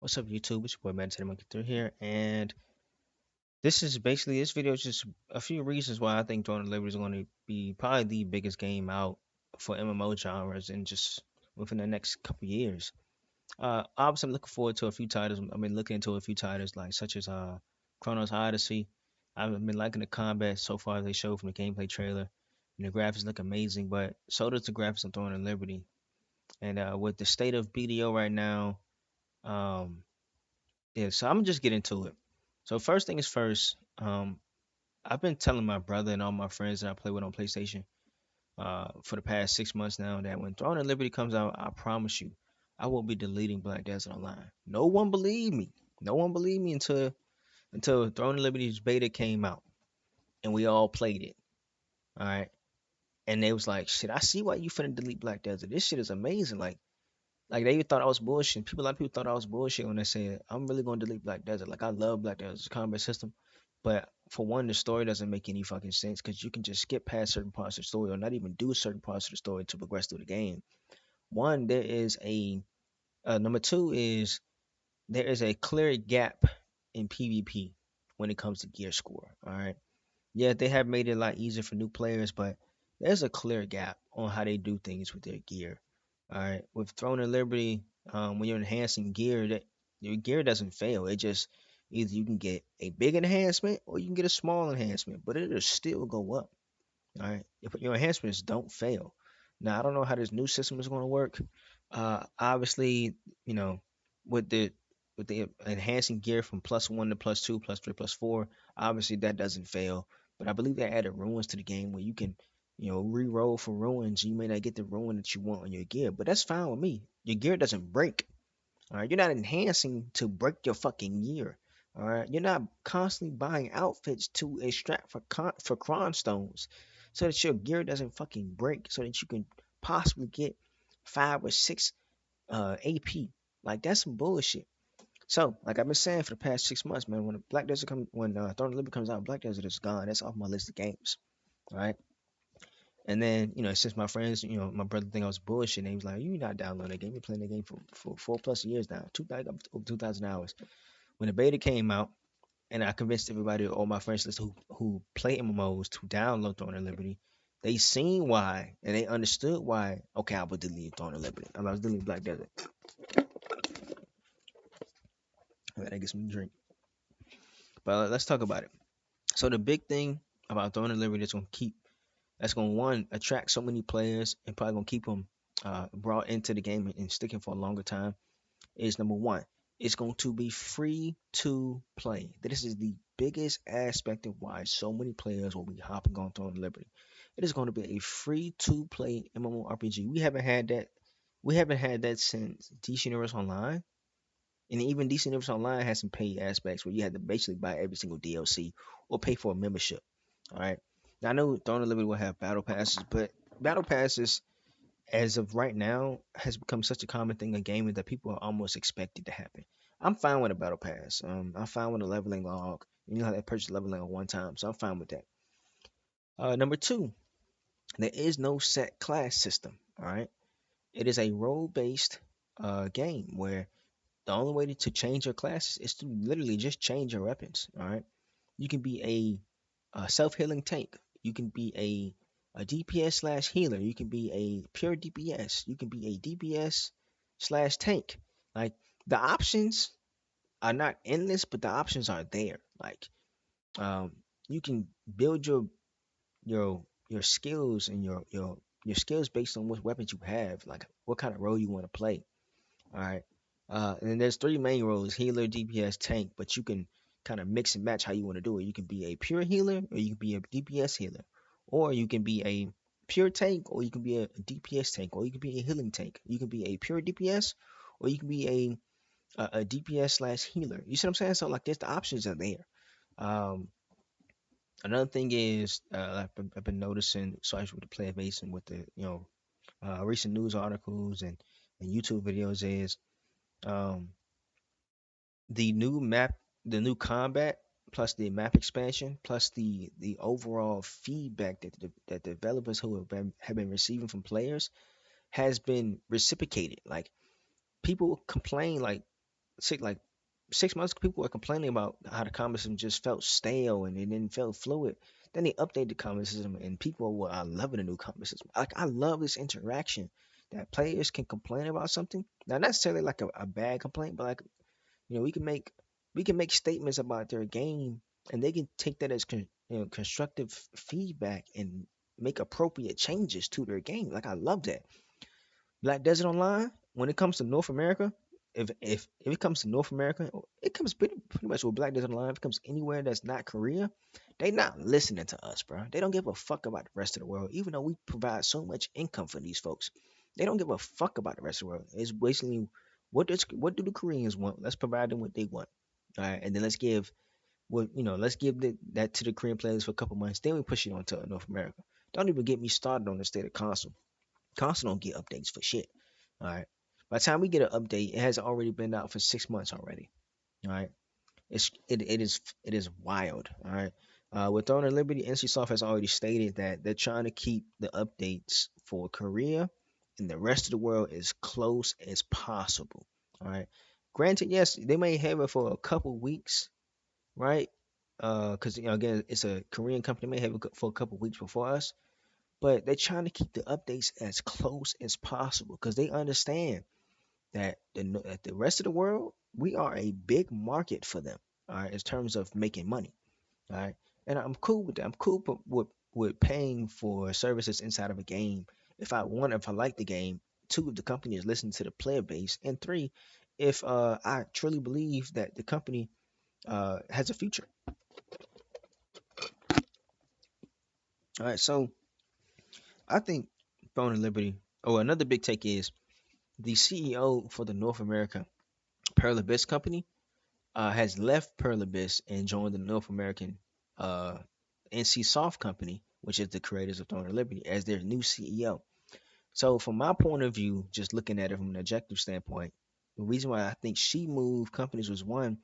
What's up, YouTube? It's your boy Meditating Monkey through here, and this video is just a few reasons why I think Throne of Liberty is going to be probably the biggest game out for MMO genres and just within the next couple years. Obviously, I'm looking forward to a few titles. I've been looking into a few titles like such as Chronos Odyssey. I've been liking the combat so far they showed from the gameplay trailer, and the graphics look amazing. But so does the graphics on Throne of Liberty, and with the state of BDO right now. Um, Yeah, so I'm just get into it. So first thing is first, I've been telling my brother and all my friends that I play with on PlayStation, for the past 6 months now that when Throne of Liberty comes out, I promise you, I will be deleting Black Desert Online. No one believed me. No one believed me until Throne of Liberty's beta came out and we all played it. All right. And they was like, shit, I see why you finna delete Black Desert. This shit is amazing. Like they thought I was bullshit. A lot of people thought I was bullshit when they said I'm really gonna delete Black Desert. Like I love Black Desert's combat system, but for one, the story doesn't make any fucking sense because you can just skip past certain parts of the story or not even do certain parts of the story to progress through the game. One, there is a number two is there is a clear gap in PvP when it comes to gear score. All right, yeah, they have made it a lot easier for new players, but there's a clear gap on how they do things with their gear. All right, with Throne of Liberty, when you're enhancing gear, that your gear doesn't fail. It just either you can get a big enhancement or you can get a small enhancement, but it'll still go up. All right, if your enhancements don't fail. Now I don't know how this new system is going to work. Obviously, you know, with the with the enhancing gear from +1 to +2, +3, +4, obviously that doesn't fail. But I believe they added ruins to the game where you can, re-roll for ruins. You may not get the ruin that you want on your gear, but that's fine with me. Your gear doesn't break. All right, you're not enhancing to break your fucking gear. All right, you're not constantly buying outfits to extract for cron stones, so that your gear doesn't fucking break, so that you can possibly get 5 or 6 AP. Like that's some bullshit. So, like I've been saying for the past 6 months, man, when Throne of Liberty comes out, Black Desert is gone. That's off my list of games. All right. And then, since my friends, my brother think I was bullshit, he was like, "You not downloading the game? You're playing the game for 4+ years now, 2,000 hours." When the beta came out, and I convinced everybody, all my friends list who play MMOs to download Throne of Liberty, they seen why and they understood why. Okay, I would delete Throne of Liberty. I was deleting Black Desert. I gotta get some drink. But let's talk about it. So the big thing about Throne of Liberty that's gonna one attract so many players and probably gonna keep them brought into the game and sticking for a longer time is number one. It's going to be free to play. This is the biggest aspect of why so many players will be hopping on Throne of Liberty. It is going to be a free to play MMORPG. We haven't had that. We haven't had that since DC Universe Online, and even DC Universe Online has some paid aspects where you had to basically buy every single DLC or pay for a membership. All right. Now I know Throne of Liberty will have battle passes, but battle passes as of right now has become such a common thing in gaming that people are almost expected to happen. I'm fine with a battle pass. I'm fine with a leveling log. You know how they purchase leveling at one time, so I'm fine with that. Number two, there is no set class system. All right, it is a role-based game where the only way to change your classes is to literally just change your weapons. All right, you can be a self-healing tank. You can be a DPS slash healer. You can be a pure DPS. You can be a DPS slash tank. Like the options are not endless, but the options are there. Like um, you can build your skills and your skills based on what weapons you have, like what kind of role you want to play. All right. And then there's three main roles: healer, DPS, tank. But you can kind of mix and match how you want to do it. You can be a pure healer, or you can be a DPS healer, or you can be a pure tank, or you can be a DPS tank, or you can be a healing tank. You can be a pure DPS, or you can be a DPS slash healer. You see what I'm saying? So like, there's the options are there. Um, Another thing is I've been noticing, especially with the player base and with the recent news articles and YouTube videos is um the new map, the new combat, plus the map expansion, plus the overall feedback that developers who have been receiving from players has been reciprocated. Like people complain, like like 6 months, people were complaining about how the combat system just felt stale and it didn't feel fluid. Then they updated the combat system, and people were loving the new combat system. Like I love this interaction that players can complain about something. Not necessarily like a bad complaint, but like we can make statements about their game, and they can take that as constructive feedback and make appropriate changes to their game. Like I love that. Black Desert Online, when it comes to North America, if it comes to North America, it comes pretty much with Black Desert Online. If it comes anywhere that's not Korea, they not listening to us, bro. They don't give a fuck about the rest of the world, even though we provide so much income for these folks. They don't give a fuck about the rest of the world. It's basically what do the Koreans want? Let's provide them what they want. All right, and then let's give that to the Korean players for a couple months. Then we push it on to North America. Don't even get me started on the state of console. Console don't get updates for shit. All right. By the time we get an update, it has already been out for 6 months already. All right. It is wild. All right. With Throne of Liberty, NCSoft has already stated that they're trying to keep the updates for Korea and the rest of the world as close as possible. All right. Granted, yes, they may have it for a couple weeks, right? Because again, it's a Korean company, may have it for a couple weeks before us, but they're trying to keep the updates as close as possible because they understand that the rest of the world, we are a big market for them, all right, in terms of making money, all right. And I'm cool with that. I'm cool with paying for services inside of a game if I like the game. Two, if the company is listening to the player base, and three, if I truly believe that the company has a future. All right, so I think Throne and Liberty. Oh, another big take is the CEO for the North America Pearl Abyss company has left Pearl Abyss and joined the North American uh, NC Soft company, which is the creators of Throne of Liberty, as their new CEO. So, from my point of view, just looking at it from an objective standpoint, the reason why I think she moved companies was one,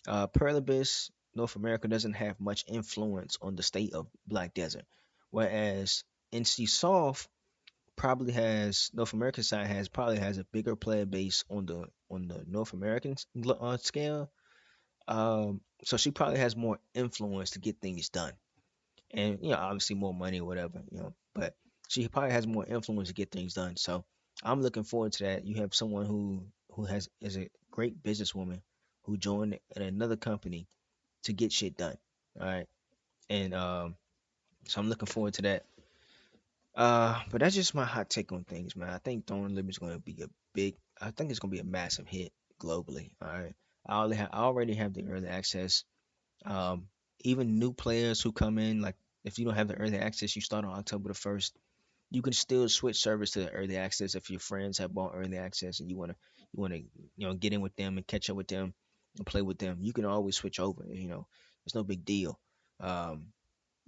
Pearl Abyss North America doesn't have much influence on the state of Black Desert, whereas NC Soft probably has North American side has probably has a bigger player base on the North American scale, so she probably has more influence to get things done, and obviously more money or whatever, But she probably has more influence to get things done. So I'm looking forward to that. You have someone who is a great businesswoman who joined in another company to get shit done. All right, and so I'm looking forward to that. But that's just my hot take on things, man. I think Throne Living is going to be a big. I think it's going to be a massive hit globally. All right, I already have the early access. um, Even new players who come in, like if you don't have the early access, you start on October the 1st. You can still switch service to the early access if your friends have bought early access and you wanna get in with them and catch up with them and play with them. You can always switch over. It's no big deal. Um,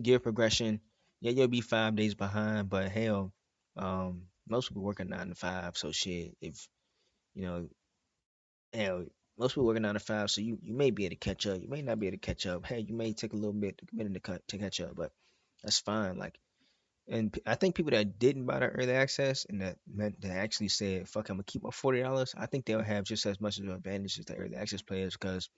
Gear progression, yeah, you'll be 5 days behind, but hell, most people working 9 to 5, so shit. If you know Hell, most people working 9 to 5, so you may be able to catch up. You may not be able to catch up. Hey, you may take a little bit, a minute to catch up, but that's fine. Like, and I think people that didn't buy the early access and that actually said, "Fuck, I'm gonna keep my $40." I think they'll have just as much of an advantage as the early access players because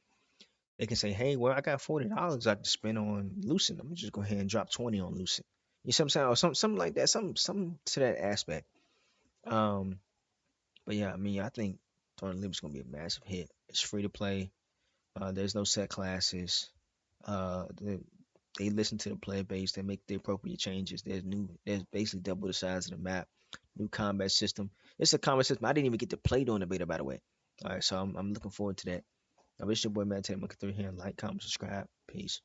they can say, "Hey, well, I got $40 I can spend on Lucent. I'm gonna just go ahead and drop 20 on Lucent." You see what I'm saying? Or something like that. Something to that aspect. Um, but yeah, I mean, I think Throne of Liberty is gonna be a massive hit. It's free to play. There's no set classes. They listen to the player base. They make the appropriate changes. There's basically double the size of the map. New combat system. It's a combat system I didn't even get to play during the beta, by the way. All right, so I'm looking forward to that. I wish your boy Matt Tatum look through here and like, comment, subscribe. Peace.